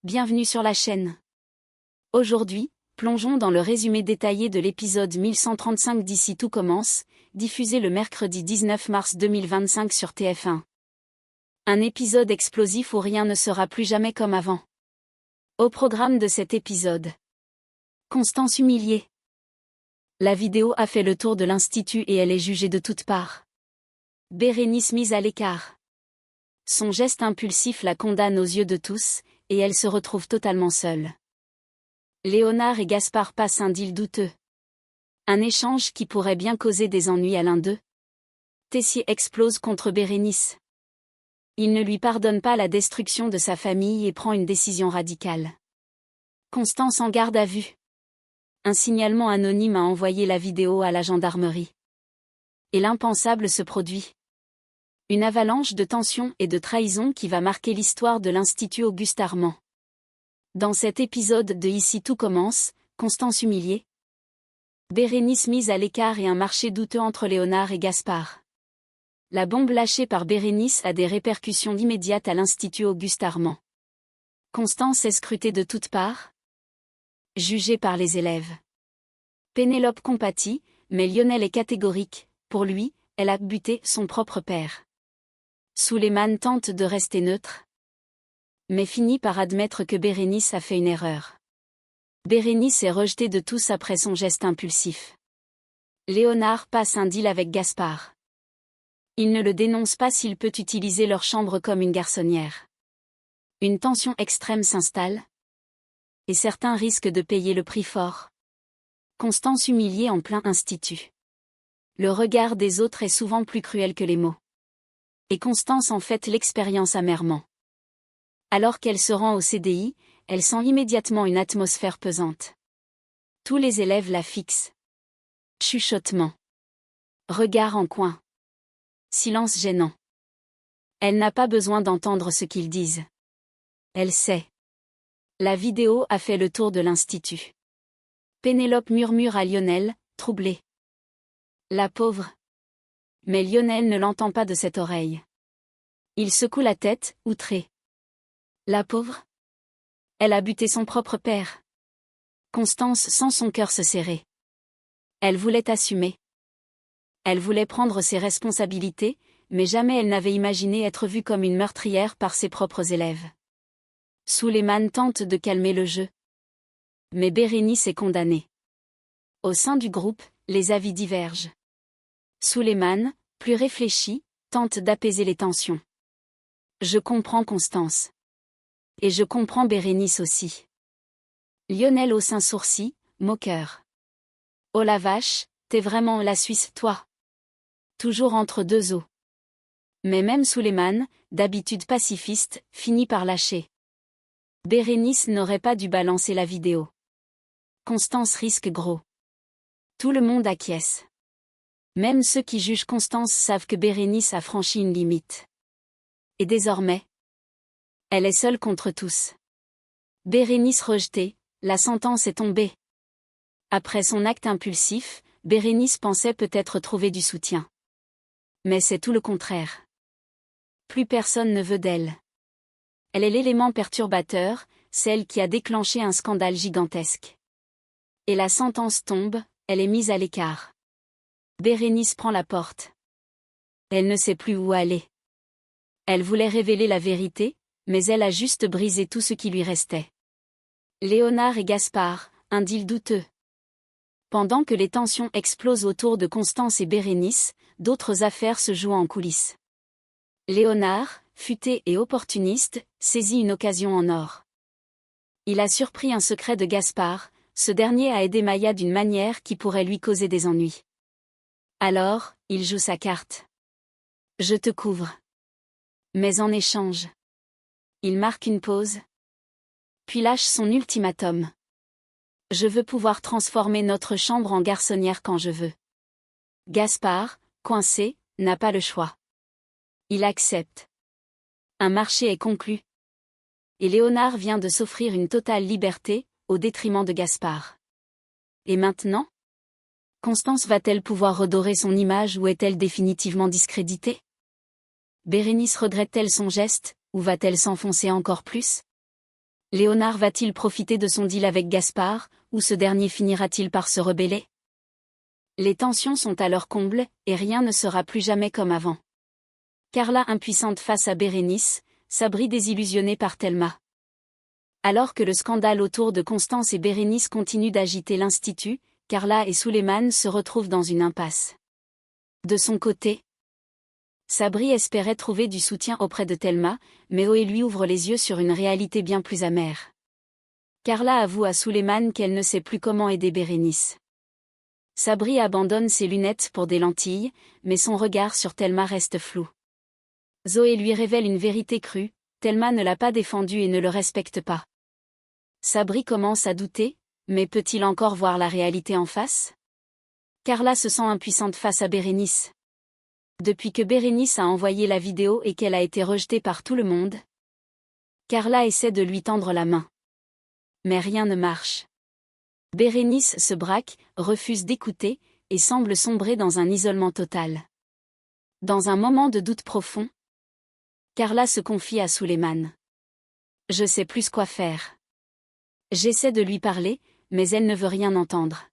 bienvenue sur la chaîne. Aujourd'hui, plongeons dans le résumé détaillé de l'épisode 1135 d'Ici tout commence, diffusé le mercredi 19 mars 2025 sur TF1. Un épisode explosif où rien ne sera plus jamais comme avant. Au programme de cet épisode, Constance humiliée. La vidéo a fait le tour de l'institut et elle est jugée de toutes parts. Bérénice mise à l'écart. Son geste impulsif la condamne aux yeux de tous, et elle se retrouve totalement seule. Léonard et Gaspard passent un deal douteux. Un échange qui pourrait bien causer des ennuis à l'un d'eux. Tessier explose contre Bérénice. Il ne lui pardonne pas la destruction de sa famille et prend une décision radicale. Constance en garde à vue. Un signalement anonyme a envoyé la vidéo à la gendarmerie. Et l'impensable se produit. Une avalanche de tension et de trahison qui va marquer l'histoire de l'Institut Auguste Armand. Dans cet épisode de Ici tout commence, Constance humiliée. Bérénice mise à l'écart et un marché douteux entre Léonard et Gaspard. La bombe lâchée par Bérénice a des répercussions immédiates à l'Institut Auguste Armand. Constance est scrutée de toutes parts. Jugée par les élèves. Pénélope compatit, mais Lionel est catégorique, pour lui, elle a buté son propre père. Souleymane tente de rester neutre, mais finit par admettre que Bérénice a fait une erreur. Bérénice est rejetée de tous après son geste impulsif. Léonard passe un deal avec Gaspard. Il ne le dénonce pas s'il peut utiliser leur chambre comme une garçonnière. Une tension extrême s'installe. Et certains risquent de payer le prix fort. Constance humiliée en plein institut. Le regard des autres est souvent plus cruel que les mots. Et Constance en fait l'expérience amèrement. Alors qu'elle se rend au CDI, elle sent immédiatement une atmosphère pesante. Tous les élèves la fixent. Chuchotement. Regard en coin. Silence gênant. Elle n'a pas besoin d'entendre ce qu'ils disent. Elle sait. La vidéo a fait le tour de l'institut. Pénélope murmure à Lionel, troublée. La pauvre. Mais Lionel ne l'entend pas de cette oreille. Il secoue la tête, outré. La pauvre. Elle a buté son propre père. Constance sent son cœur se serrer. Elle voulait assumer. Elle voulait prendre ses responsabilités, mais jamais elle n'avait imaginé être vue comme une meurtrière par ses propres élèves. Souleymane tente de calmer le jeu. Mais Bérénice est condamnée. Au sein du groupe, les avis divergent. Souleymane, plus réfléchi, tente d'apaiser les tensions. Je comprends Constance. Et je comprends Bérénice aussi. Lionel hausse un sourcil, moqueur. Oh la vache, t'es vraiment la Suisse, toi. Toujours entre deux eaux. Mais même Souleymane, d'habitude pacifiste, finit par lâcher. Bérénice n'aurait pas dû balancer la vidéo. Constance risque gros. Tout le monde acquiesce. Même ceux qui jugent Constance savent que Bérénice a franchi une limite. Et désormais, elle est seule contre tous. Bérénice rejetée, la sentence est tombée. Après son acte impulsif, Bérénice pensait peut-être trouver du soutien. Mais c'est tout le contraire. Plus personne ne veut d'elle. Elle est l'élément perturbateur, celle qui a déclenché un scandale gigantesque. Et la sentence tombe, elle est mise à l'écart. Bérénice prend la porte. Elle ne sait plus où aller. Elle voulait révéler la vérité, mais elle a juste brisé tout ce qui lui restait. Léonard et Gaspard, un deal douteux. Pendant que les tensions explosent autour de Constance et Bérénice, d'autres affaires se jouent en coulisses. Léonard, futé et opportuniste, saisit une occasion en or. Il a surpris un secret de Gaspard, ce dernier a aidé Maya d'une manière qui pourrait lui causer des ennuis. Alors, il joue sa carte. Je te couvre. Mais en échange, il marque une pause. Puis lâche son ultimatum. Je veux pouvoir transformer notre chambre en garçonnière quand je veux. Gaspard, coincé, n'a pas le choix. Il accepte. Un marché est conclu. Et Léonard vient de s'offrir une totale liberté, au détriment de Gaspard. Et maintenant ? Constance va-t-elle pouvoir redorer son image ou est-elle définitivement discréditée ? Bérénice regrette-t-elle son geste, ou va-t-elle s'enfoncer encore plus ? Léonard va-t-il profiter de son deal avec Gaspard, ou ce dernier finira-t-il par se rebeller? Les tensions sont à leur comble, et rien ne sera plus jamais comme avant. Carla impuissante face à Bérénice, Sabri désillusionnée par Thelma. Alors que le scandale autour de Constance et Bérénice continue d'agiter l'Institut, Carla et Souleymane se retrouvent dans une impasse. De son côté, Sabri espérait trouver du soutien auprès de Thelma, mais Oé lui ouvre les yeux sur une réalité bien plus amère. Carla avoue à Souleymane qu'elle ne sait plus comment aider Bérénice. Sabri abandonne ses lunettes pour des lentilles, mais son regard sur Thelma reste flou. Zoé lui révèle une vérité crue, Thelma ne l'a pas défendu et ne le respecte pas. Sabri commence à douter, mais peut-il encore voir la réalité en face? Carla se sent impuissante face à Bérénice. Depuis que Bérénice a envoyé la vidéo et qu'elle a été rejetée par tout le monde, Carla essaie de lui tendre la main. Mais rien ne marche. Bérénice se braque, refuse d'écouter, et semble sombrer dans un isolement total. Dans un moment de doute profond, Carla se confie à Souleymane. Je sais plus quoi faire. J'essaie de lui parler, mais elle ne veut rien entendre.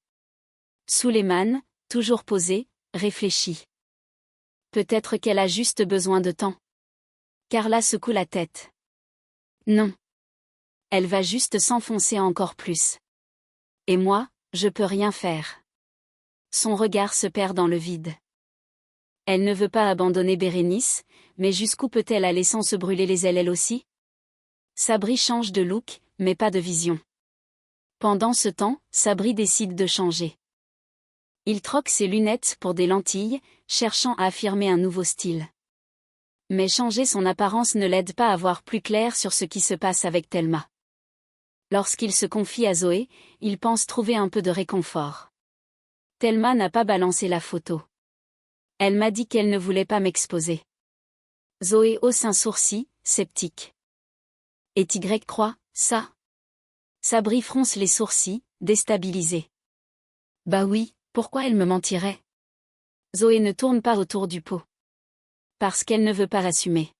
Souleymane, toujours posé, réfléchit. Peut-être qu'elle a juste besoin de temps. Carla secoue la tête. Non. Elle va juste s'enfoncer encore plus. Et moi, je peux rien faire. Son regard se perd dans le vide. Elle ne veut pas abandonner Bérénice, mais jusqu'où peut-elle aller sans se brûler les ailes elle aussi? Sabri change de look, mais pas de vision. Pendant ce temps, Sabri décide de changer. Il troque ses lunettes pour des lentilles, cherchant à affirmer un nouveau style. Mais changer son apparence ne l'aide pas à voir plus clair sur ce qui se passe avec Thelma. Lorsqu'il se confie à Zoé, il pense trouver un peu de réconfort. Thelma n'a pas balancé la photo. Elle m'a dit qu'elle ne voulait pas m'exposer. Zoé hausse un sourcil, sceptique. Et Y croit, ça? Sabri fronce les sourcils, déstabilisé. Bah oui, pourquoi elle me mentirait? Zoé ne tourne pas autour du pot. Parce qu'elle ne veut pas assumer.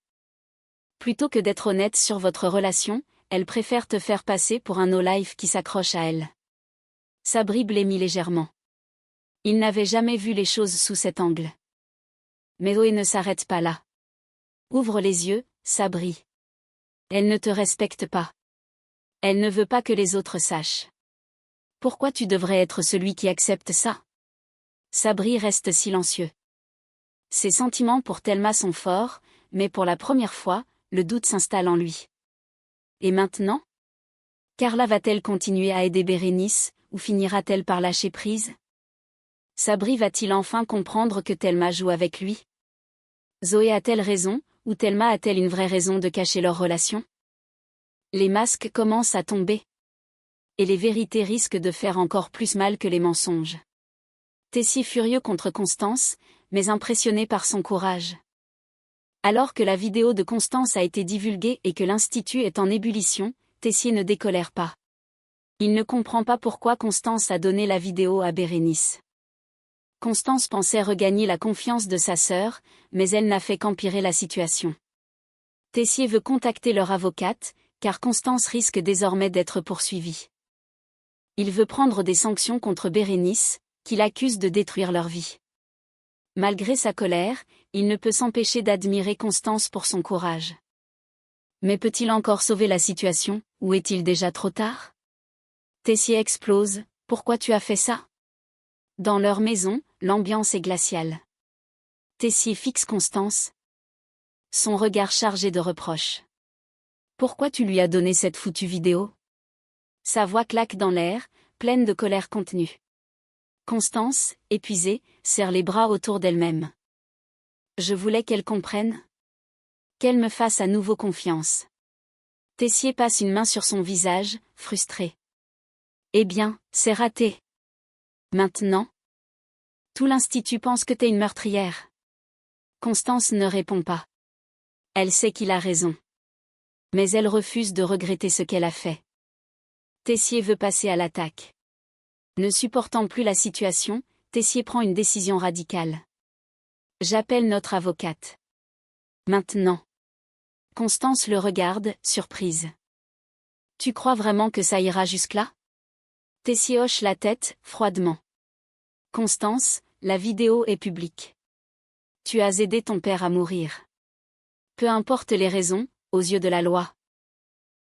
Plutôt que d'être honnête sur votre relation, elle préfère te faire passer pour un no-life qui s'accroche à elle. Sabri blêmit légèrement. Il n'avait jamais vu les choses sous cet angle. Mais Zoé ne s'arrête pas là. Ouvre les yeux, Sabri. Elle ne te respecte pas. Elle ne veut pas que les autres sachent. Pourquoi tu devrais être celui qui accepte ça? Sabri reste silencieux. Ses sentiments pour Thelma sont forts, mais pour la première fois, le doute s'installe en lui. Et maintenant? Carla va-t-elle continuer à aider Bérénice, ou finira-t-elle par lâcher prise? Sabri va-t-il enfin comprendre que Thelma joue avec lui? Zoé a-t-elle raison, ou Thelma a-t-elle une vraie raison de cacher leur relation? Les masques commencent à tomber. Et les vérités risquent de faire encore plus mal que les mensonges. Tessier furieux contre Constance, mais impressionné par son courage. Alors que la vidéo de Constance a été divulguée et que l'Institut est en ébullition, Tessier ne décolère pas. Il ne comprend pas pourquoi Constance a donné la vidéo à Bérénice. Constance pensait regagner la confiance de sa sœur, mais elle n'a fait qu'empirer la situation. Tessier veut contacter leur avocate, car Constance risque désormais d'être poursuivie. Il veut prendre des sanctions contre Bérénice, qu'il accuse de détruire leur vie. Malgré sa colère, il ne peut s'empêcher d'admirer Constance pour son courage. Mais peut-il encore sauver la situation, ou est-il déjà trop tard? Tessier explose, pourquoi tu as fait ça? Dans leur maison, l'ambiance est glaciale. Tessier fixe Constance. Son regard chargé de reproches. Pourquoi tu lui as donné cette foutue vidéo? Sa voix claque dans l'air, pleine de colère contenue. Constance, épuisée, serre les bras autour d'elle-même. Je voulais qu'elle comprenne. Qu'elle me fasse à nouveau confiance. Tessier passe une main sur son visage, frustré. Eh bien, c'est raté. Maintenant? Tout l'Institut pense que t'es une meurtrière. Constance ne répond pas. Elle sait qu'il a raison. Mais elle refuse de regretter ce qu'elle a fait. Tessier veut passer à l'attaque. Ne supportant plus la situation, Tessier prend une décision radicale. J'appelle notre avocate. Maintenant. Constance le regarde, surprise. Tu crois vraiment que ça ira jusque-là? Tessier hoche la tête, froidement. Constance, la vidéo est publique. Tu as aidé ton père à mourir. Peu importe les raisons, aux yeux de la loi.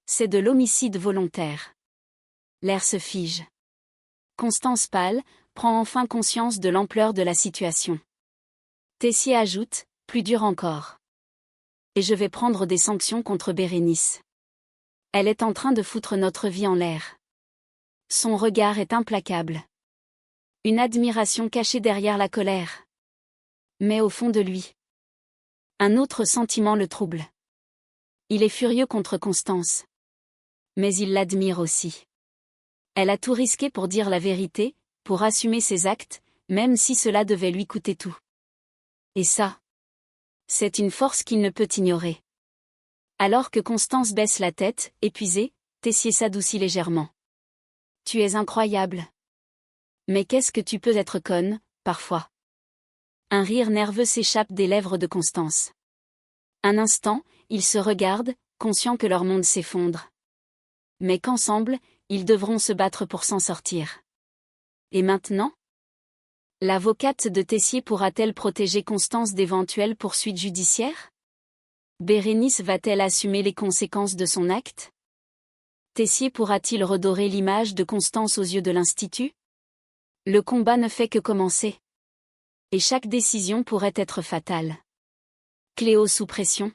C'est de l'homicide volontaire. L'air se fige. Constance pâle, prend enfin conscience de l'ampleur de la situation. Tessier ajoute, plus dur encore. Et je vais prendre des sanctions contre Bérénice. Elle est en train de foutre notre vie en l'air. Son regard est implacable. Une admiration cachée derrière la colère. Mais au fond de lui, un autre sentiment le trouble. Il est furieux contre Constance. Mais il l'admire aussi. Elle a tout risqué pour dire la vérité, pour assumer ses actes, même si cela devait lui coûter tout. Et ça, c'est une force qu'il ne peut ignorer. Alors que Constance baisse la tête, épuisée, Tessier s'adoucit légèrement. Tu es incroyable. Mais qu'est-ce que tu peux être conne, parfois. Un rire nerveux s'échappe des lèvres de Constance. Un instant, ils se regardent, conscients que leur monde s'effondre. Mais qu'ensemble, ils devront se battre pour s'en sortir. Et maintenant? L'avocate de Tessier pourra-t-elle protéger Constance d'éventuelles poursuites judiciaires? Bérénice va-t-elle assumer les conséquences de son acte? Tessier pourra-t-il redorer l'image de Constance aux yeux de l'Institut? Le combat ne fait que commencer. Et chaque décision pourrait être fatale. Cléo sous pression.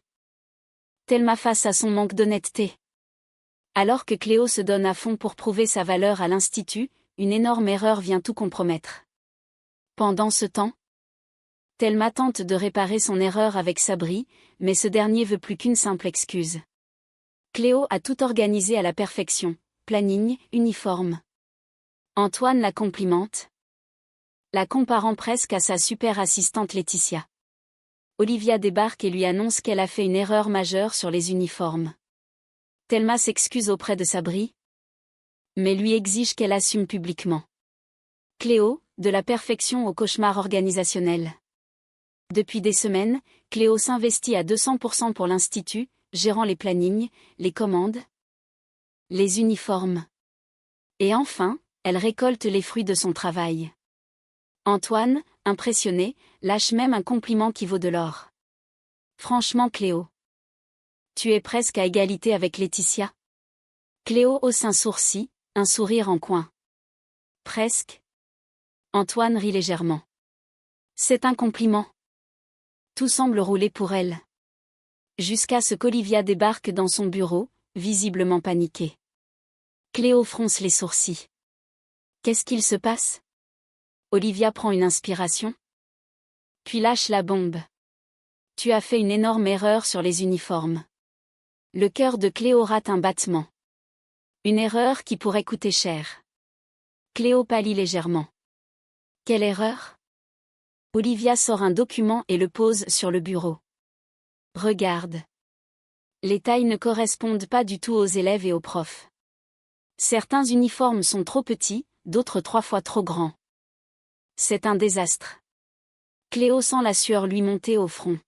Thelma face à son manque d'honnêteté. Alors que Cléo se donne à fond pour prouver sa valeur à l'Institut, une énorme erreur vient tout compromettre. Pendant ce temps, Thelma tente de réparer son erreur avec Sabri, mais ce dernier veut plus qu'une simple excuse. Cléo a tout organisé à la perfection, planning, uniforme. Antoine la complimente, la comparant presque à sa super assistante Laetitia. Olivia débarque et lui annonce qu'elle a fait une erreur majeure sur les uniformes. Thelma s'excuse auprès de Sabri, mais lui exige qu'elle assume publiquement. Cléo, de la perfection au cauchemar organisationnel. Depuis des semaines, Cléo s'investit à 200% pour l'Institut, gérant les plannings, les commandes, les uniformes. Et enfin, elle récolte les fruits de son travail. Antoine, impressionné, lâche même un compliment qui vaut de l'or. Franchement Cléo, tu es presque à égalité avec Laetitia. Cléo hausse un sourcil, un sourire en coin. Presque. Antoine rit légèrement. C'est un compliment. Tout semble rouler pour elle. Jusqu'à ce qu'Olivia débarque dans son bureau, visiblement paniquée. Cléo fronce les sourcils. Qu'est-ce qu'il se passe? Olivia prend une inspiration. Puis lâche la bombe. Tu as fait une énorme erreur sur les uniformes. Le cœur de Cléo rate un battement. Une erreur qui pourrait coûter cher. Cléo pâlit légèrement. Quelle erreur? Olivia sort un document et le pose sur le bureau. Regarde. Les tailles ne correspondent pas du tout aux élèves et aux profs. Certains uniformes sont trop petits, d'autres 3 fois trop grands. C'est un désastre. Cléo sent la sueur lui monter au front.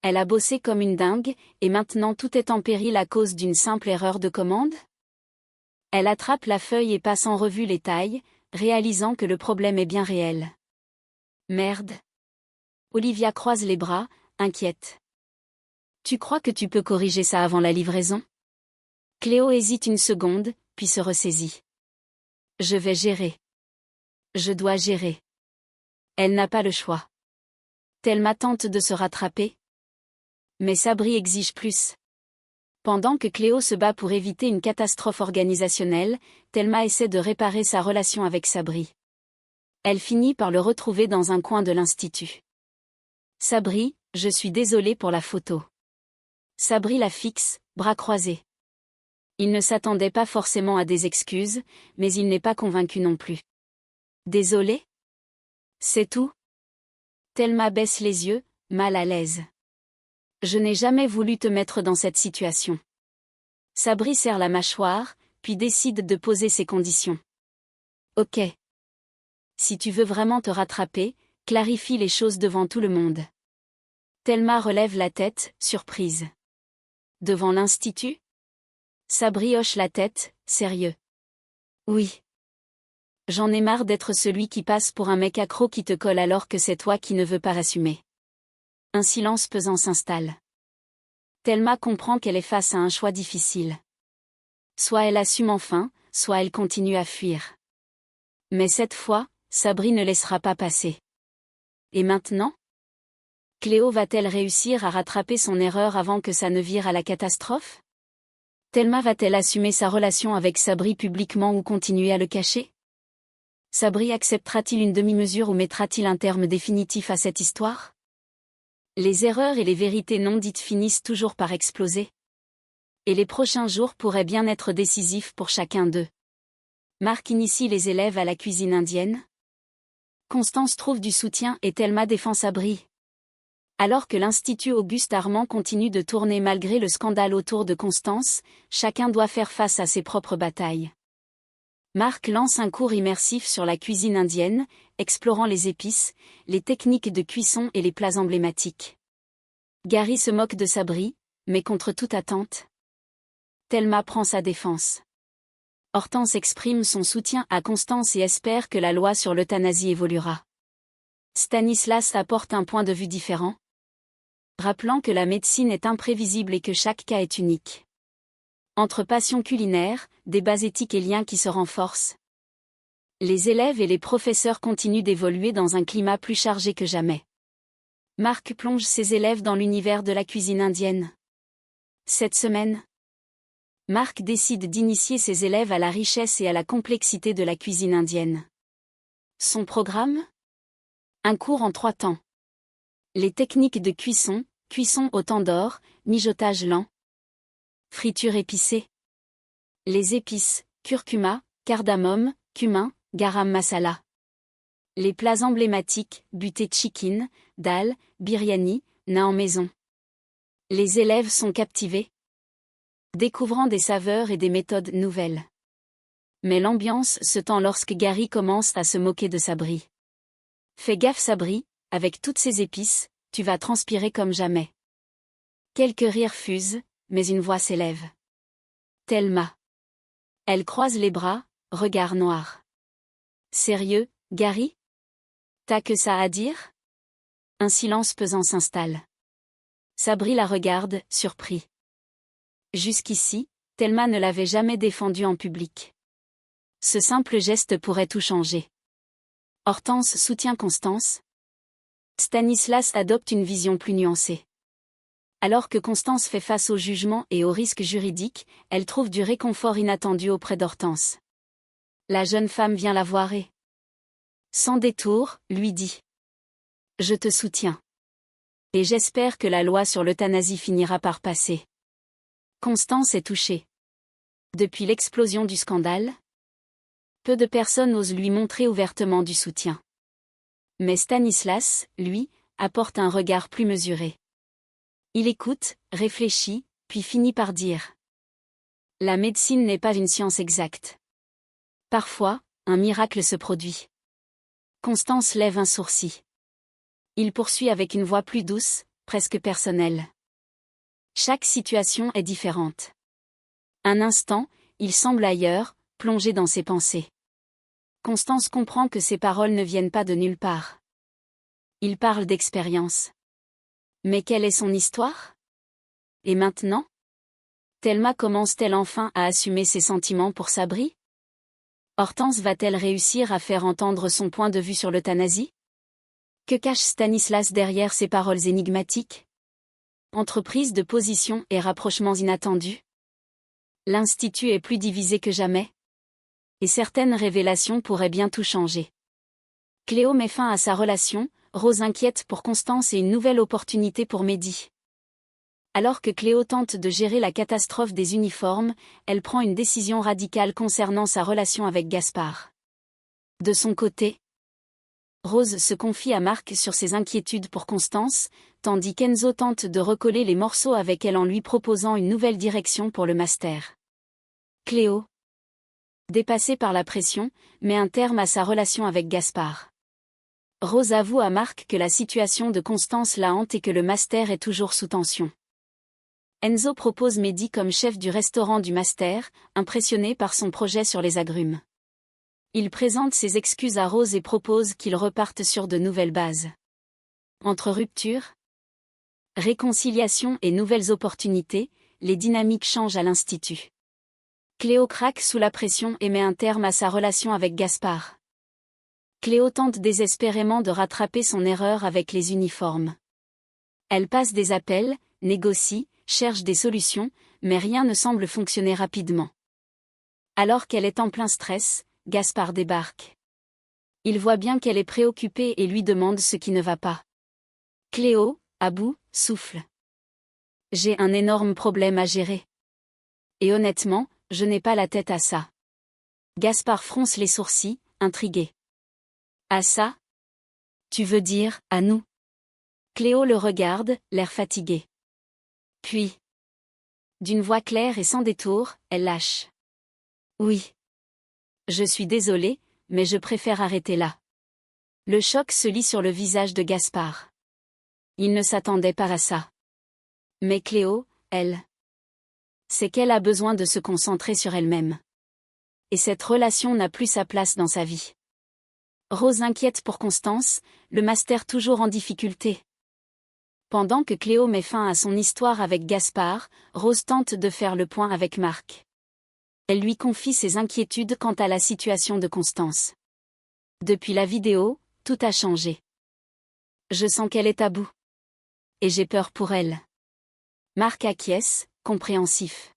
Elle a bossé comme une dingue, et maintenant tout est en péril à cause d'une simple erreur de commande? Elle attrape la feuille et passe en revue les tailles, réalisant que le problème est bien réel. Merde. Olivia croise les bras, inquiète. Tu crois que tu peux corriger ça avant la livraison? Cléo hésite une seconde, puis se ressaisit. Je vais gérer. Je dois gérer. Elle n'a pas le choix. Thelma tente de se rattraper. Mais Sabri exige plus. Pendant que Cléo se bat pour éviter une catastrophe organisationnelle, Thelma essaie de réparer sa relation avec Sabri. Elle finit par le retrouver dans un coin de l'Institut. Sabri, je suis désolée pour la photo. Sabri la fixe, bras croisés. Il ne s'attendait pas forcément à des excuses, mais il n'est pas convaincu non plus. Désolé? C'est tout? Thelma baisse les yeux, mal à l'aise. Je n'ai jamais voulu te mettre dans cette situation. Sabri serre la mâchoire, puis décide de poser ses conditions. Ok. Si tu veux vraiment te rattraper, clarifie les choses devant tout le monde. Thelma relève la tête, surprise. Devant l'Institut? Sabri hoche la tête, sérieux. Oui. J'en ai marre d'être celui qui passe pour un mec accro qui te colle alors que c'est toi qui ne veux pas assumer. Un silence pesant s'installe. Thelma comprend qu'elle est face à un choix difficile. Soit elle assume enfin, soit elle continue à fuir. Mais cette fois, Sabri ne laissera pas passer. Et maintenant ? Cléo va-t-elle réussir à rattraper son erreur avant que ça ne vire à la catastrophe ? Thelma va-t-elle assumer sa relation avec Sabri publiquement ou continuer à le cacher ? Sabri acceptera-t-il une demi-mesure ou mettra-t-il un terme définitif à cette histoire ? Les erreurs et les vérités non dites finissent toujours par exploser. Et les prochains jours pourraient bien être décisifs pour chacun d'eux. Marc initie les élèves à la cuisine indienne. Constance trouve du soutien et Thelma défend Sabri. Alors que l'Institut Auguste Armand continue de tourner malgré le scandale autour de Constance, chacun doit faire face à ses propres batailles. Marc lance un cours immersif sur la cuisine indienne, explorant les épices, les techniques de cuisson et les plats emblématiques. Gary se moque de Sabri, mais contre toute attente, Thelma prend sa défense. Hortense exprime son soutien à Constance et espère que la loi sur l'euthanasie évoluera. Stanislas apporte un point de vue différent, rappelant que la médecine est imprévisible et que chaque cas est unique. Entre passion culinaire, débats éthiques et liens qui se renforcent, les élèves et les professeurs continuent d'évoluer dans un climat plus chargé que jamais. Marc plonge ses élèves dans l'univers de la cuisine indienne. Cette semaine, Marc décide d'initier ses élèves à la richesse et à la complexité de la cuisine indienne. Son programme ? Un cours en 3 temps. Les techniques de cuisson, cuisson au temps d'or, mijotage lent, friture épicée. Les épices, curcuma, cardamome, cumin, garam masala. Les plats emblématiques, buté chicken, dal, biryani, naan maison. Les élèves sont captivés, découvrant des saveurs et des méthodes nouvelles. Mais l'ambiance se tend lorsque Gary commence à se moquer de Sabri. Fais gaffe Sabri, avec toutes ces épices, tu vas transpirer comme jamais. Quelques rires fusent, mais une voix s'élève. Thelma. Elle croise les bras, regard noir. Sérieux, Gary ? T'as que ça à dire ? Un silence pesant s'installe. Sabri la regarde, surpris. Jusqu'ici, Thelma ne l'avait jamais défendu en public. Ce simple geste pourrait tout changer. Hortense soutient Constance. Stanislas adopte une vision plus nuancée. Alors que Constance fait face au jugement et aux risques juridiques, elle trouve du réconfort inattendu auprès d'Hortense. La jeune femme vient la voir et, sans détour, lui dit : « Je te soutiens. Et j'espère que la loi sur l'euthanasie finira par passer. » Constance est touchée. Depuis l'explosion du scandale, peu de personnes osent lui montrer ouvertement du soutien. Mais Stanislas, lui, apporte un regard plus mesuré. Il écoute, réfléchit, puis finit par dire : « La médecine n'est pas une science exacte. Parfois, un miracle se produit. » Constance lève un sourcil. Il poursuit avec une voix plus douce, presque personnelle. Chaque situation est différente. Un instant, il semble ailleurs, plongé dans ses pensées. Constance comprend que ses paroles ne viennent pas de nulle part. Il parle d'expérience. Mais quelle est son histoire ? Et maintenant ? Thelma commence-t-elle enfin à assumer ses sentiments pour Sabri ? Hortense va-t-elle réussir à faire entendre son point de vue sur l'euthanasie ? Que cache Stanislas derrière ces paroles énigmatiques ? Entreprise de position et rapprochements inattendus ? L'Institut est plus divisé que jamais. Et certaines révélations pourraient bien tout changer. Cléo met fin à sa relation, Rose inquiète pour Constance et une nouvelle opportunité pour Mehdi. Alors que Cléo tente de gérer la catastrophe des uniformes, elle prend une décision radicale concernant sa relation avec Gaspard. De son côté, Rose se confie à Marc sur ses inquiétudes pour Constance, tandis qu'Enzo tente de recoller les morceaux avec elle en lui proposant une nouvelle direction pour le master. Cléo, dépassée par la pression, met un terme à sa relation avec Gaspard. Rose avoue à Marc que la situation de Constance la hante et que le master est toujours sous tension. Enzo propose Mehdi comme chef du restaurant du master, impressionné par son projet sur les agrumes. Il présente ses excuses à Rose et propose qu'ils repartent sur de nouvelles bases. Entre rupture, réconciliation et nouvelles opportunités, les dynamiques changent à l'Institut. Cléo craque sous la pression et met un terme à sa relation avec Gaspard. Cléo tente désespérément de rattraper son erreur avec les uniformes. Elle passe des appels, négocie, cherche des solutions, mais rien ne semble fonctionner rapidement. Alors qu'elle est en plein stress, Gaspard débarque. Il voit bien qu'elle est préoccupée et lui demande ce qui ne va pas. Cléo, à bout, souffle. J'ai un énorme problème à gérer. Et honnêtement, je n'ai pas la tête à ça. Gaspard fronce les sourcils, intrigué. À ça? Tu veux dire, à nous? Cléo le regarde, l'air fatigué. Puis, d'une voix claire et sans détour, elle lâche. Oui. Je suis désolée, mais je préfère arrêter là. Le choc se lit sur le visage de Gaspard. Il ne s'attendait pas à ça. Mais Cléo, elle, c'est qu'elle a besoin de se concentrer sur elle-même. Et cette relation n'a plus sa place dans sa vie. Rose inquiète pour Constance, le master toujours en difficulté. Pendant que Cléo met fin à son histoire avec Gaspard, Rose tente de faire le point avec Marc. Elle lui confie ses inquiétudes quant à la situation de Constance. Depuis la vidéo, tout a changé. Je sens qu'elle est à bout. Et j'ai peur pour elle. Marc acquiesce, compréhensif.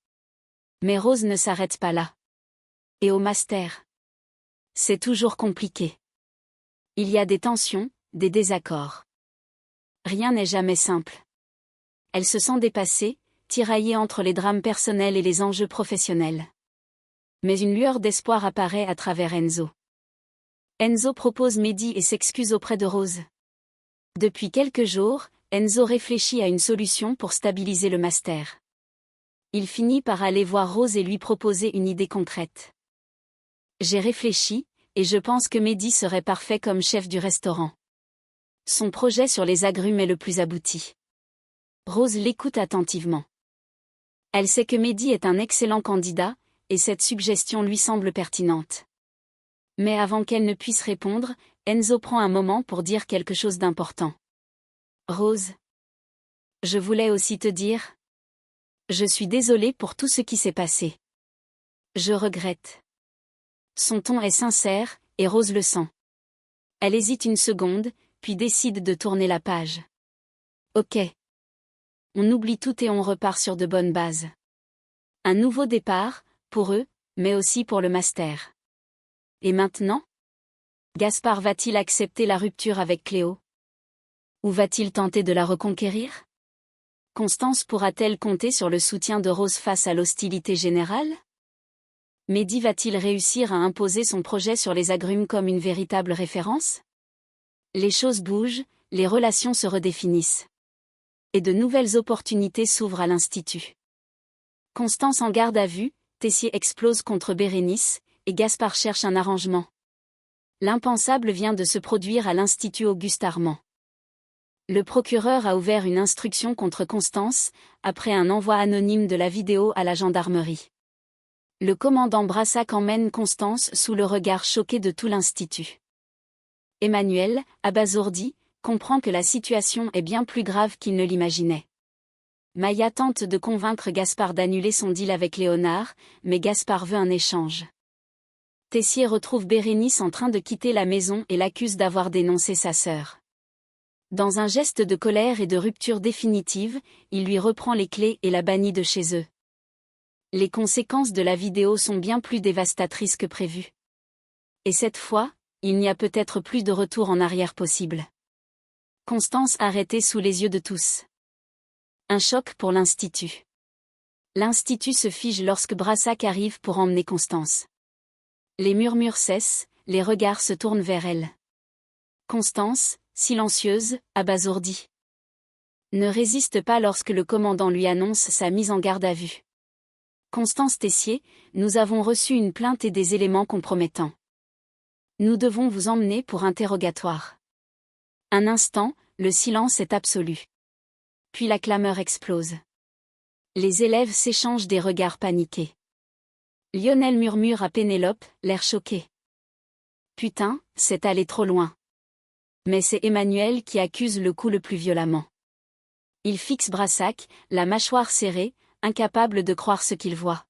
Mais Rose ne s'arrête pas là. Et au master? C'est toujours compliqué. Il y a des tensions, des désaccords. Rien n'est jamais simple. Elle se sent dépassée, tiraillée entre les drames personnels et les enjeux professionnels. Mais une lueur d'espoir apparaît à travers Enzo. Enzo propose Mehdi et s'excuse auprès de Rose. Depuis quelques jours, Enzo réfléchit à une solution pour stabiliser le master. Il finit par aller voir Rose et lui proposer une idée concrète. J'ai réfléchi, et je pense que Mehdi serait parfait comme chef du restaurant. Son projet sur les agrumes est le plus abouti. Rose l'écoute attentivement. Elle sait que Mehdi est un excellent candidat, et cette suggestion lui semble pertinente. Mais avant qu'elle ne puisse répondre, Enzo prend un moment pour dire quelque chose d'important. Rose, je voulais aussi te dire. Je suis désolée pour tout ce qui s'est passé. Je regrette. Son ton est sincère, et Rose le sent. Elle hésite une seconde, puis décide de tourner la page. Ok. On oublie tout et on repart sur de bonnes bases. Un nouveau départ, pour eux, mais aussi pour le master. Et maintenant? Gaspard va-t-il accepter la rupture avec Cléo? Ou va-t-il tenter de la reconquérir? Constance pourra-t-elle compter sur le soutien de Rose face à l'hostilité générale? Mehdi va-t-il réussir à imposer son projet sur les agrumes comme une véritable référence? Les choses bougent, les relations se redéfinissent. Et de nouvelles opportunités s'ouvrent à l'Institut. Constance en garde à vue, Tessier explose contre Bérénice, et Gaspard cherche un arrangement. L'impensable vient de se produire à l'Institut Auguste Armand. Le procureur a ouvert une instruction contre Constance, après un envoi anonyme de la vidéo à la gendarmerie. Le commandant Brassac emmène Constance sous le regard choqué de tout l'Institut. Emmanuel, abasourdi, comprend que la situation est bien plus grave qu'il ne l'imaginait. Maya tente de convaincre Gaspard d'annuler son deal avec Léonard, mais Gaspard veut un échange. Tessier retrouve Bérénice en train de quitter la maison et l'accuse d'avoir dénoncé sa sœur. Dans un geste de colère et de rupture définitive, il lui reprend les clés et la bannit de chez eux. Les conséquences de la vidéo sont bien plus dévastatrices que prévu. Et cette fois, il n'y a peut-être plus de retour en arrière possible. Constance arrêtée sous les yeux de tous. Un choc pour l'Institut. L'Institut se fige lorsque Brassac arrive pour emmener Constance. Les murmures cessent, les regards se tournent vers elle. Constance, silencieuse, abasourdie, ne résiste pas lorsque le commandant lui annonce sa mise en garde à vue. Constance Tessier, nous avons reçu une plainte et des éléments compromettants. Nous devons vous emmener pour interrogatoire. Un instant, le silence est absolu. Puis la clameur explose. Les élèves s'échangent des regards paniqués. Lionel murmure à Pénélope, l'air choqué. Putain, c'est allé trop loin. Mais c'est Emmanuel qui accuse le coup le plus violemment. Il fixe Brassac, la mâchoire serrée, incapable de croire ce qu'il voit.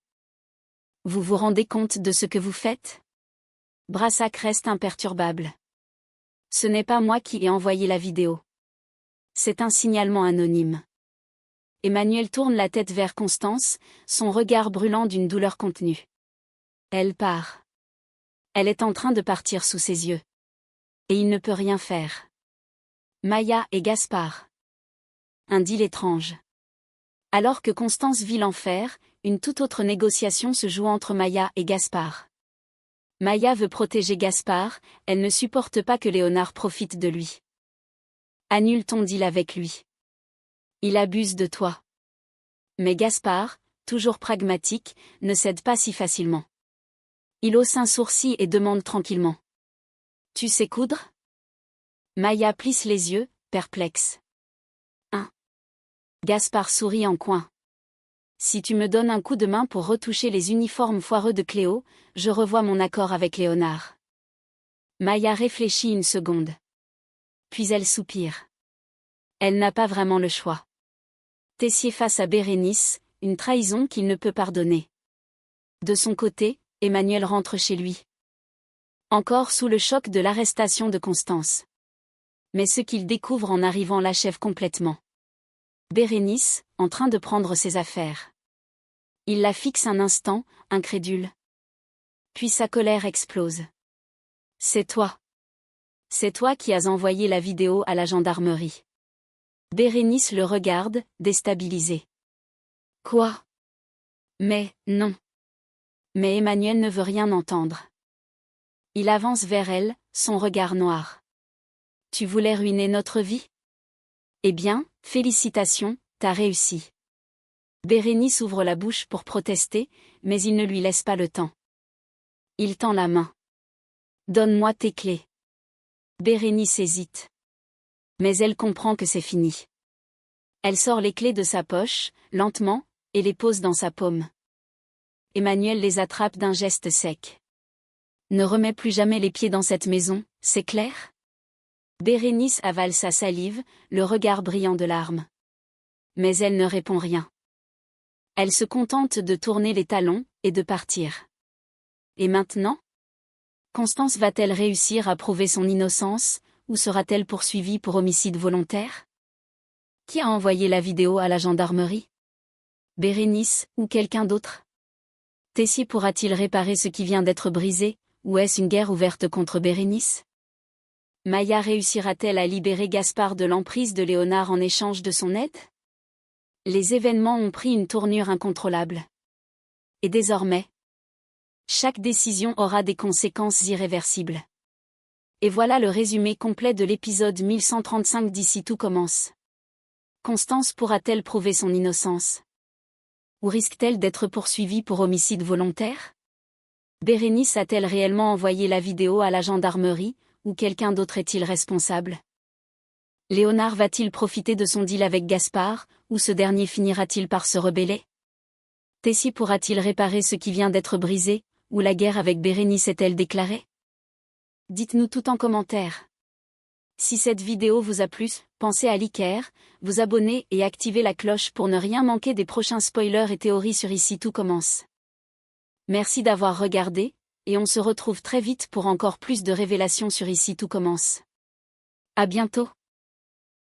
Vous vous rendez compte de ce que vous faites? Brassac reste imperturbable. Ce n'est pas moi qui ai envoyé la vidéo. C'est un signalement anonyme. Emmanuel tourne la tête vers Constance, son regard brûlant d'une douleur contenue. Elle part. Elle est en train de partir sous ses yeux. Et il ne peut rien faire. Maya et Gaspard. Un deal étrange. Alors que Constance vit l'enfer, une toute autre négociation se joue entre Maya et Gaspard. Maya veut protéger Gaspard, elle ne supporte pas que Léonard profite de lui. Annule ton deal avec lui. Il abuse de toi. Mais Gaspard, toujours pragmatique, ne cède pas si facilement. Il hausse un sourcil et demande tranquillement. Tu sais coudre? Maya plisse les yeux, perplexe. Gaspard sourit en coin. Si tu me donnes un coup de main pour retoucher les uniformes foireux de Cléo, je revois mon accord avec Léonard. Maya réfléchit une seconde. Puis elle soupire. Elle n'a pas vraiment le choix. Tessier face à Bérénice, une trahison qu'il ne peut pardonner. De son côté, Emmanuel rentre chez lui. Encore sous le choc de l'arrestation de Constance. Mais ce qu'il découvre en arrivant l'achève complètement. Bérénice, en train de prendre ses affaires. Il la fixe un instant, incrédule. Puis sa colère explose. C'est toi. C'est toi qui as envoyé la vidéo à la gendarmerie. Bérénice le regarde, déstabilisée. Quoi? Mais, non. Mais Emmanuel ne veut rien entendre. Il avance vers elle, son regard noir. Tu voulais ruiner notre vie? Eh bien, félicitations, t'as réussi. Bérénice ouvre la bouche pour protester, mais il ne lui laisse pas le temps. Il tend la main. Donne-moi tes clés. Bérénice hésite. Mais elle comprend que c'est fini. Elle sort les clés de sa poche, lentement, et les pose dans sa paume. Emmanuel les attrape d'un geste sec. Ne remets plus jamais les pieds dans cette maison, c'est clair? Bérénice avale sa salive, le regard brillant de larmes. Mais elle ne répond rien. Elle se contente de tourner les talons, et de partir. Et maintenant? Constance va-t-elle réussir à prouver son innocence, ou sera-t-elle poursuivie pour homicide volontaire? Qui a envoyé la vidéo à la gendarmerie? Bérénice, ou quelqu'un d'autre? Tessier pourra-t-il réparer ce qui vient d'être brisé, ou est-ce une guerre ouverte contre Bérénice? Maya réussira-t-elle à libérer Gaspard de l'emprise de Léonard en échange de son aide? Les événements ont pris une tournure incontrôlable. Et désormais, chaque décision aura des conséquences irréversibles. Et voilà le résumé complet de l'épisode 1135 d'Ici tout commence. Constance pourra-t-elle prouver son innocence? Ou risque-t-elle d'être poursuivie pour homicide volontaire? Bérénice a-t-elle réellement envoyé la vidéo à la gendarmerie, ou quelqu'un d'autre est-il responsable? Léonard va-t-il profiter de son deal avec Gaspard, ou ce dernier finira-t-il par se rebeller? Tessier pourra-t-il réparer ce qui vient d'être brisé, ou la guerre avec Bérénice est-elle déclarée? Dites-nous tout en commentaire. Si cette vidéo vous a plu, pensez à liker, vous abonner et activer la cloche pour ne rien manquer des prochains spoilers et théories sur Ici tout commence. Merci d'avoir regardé, et on se retrouve très vite pour encore plus de révélations sur Ici tout commence. À bientôt.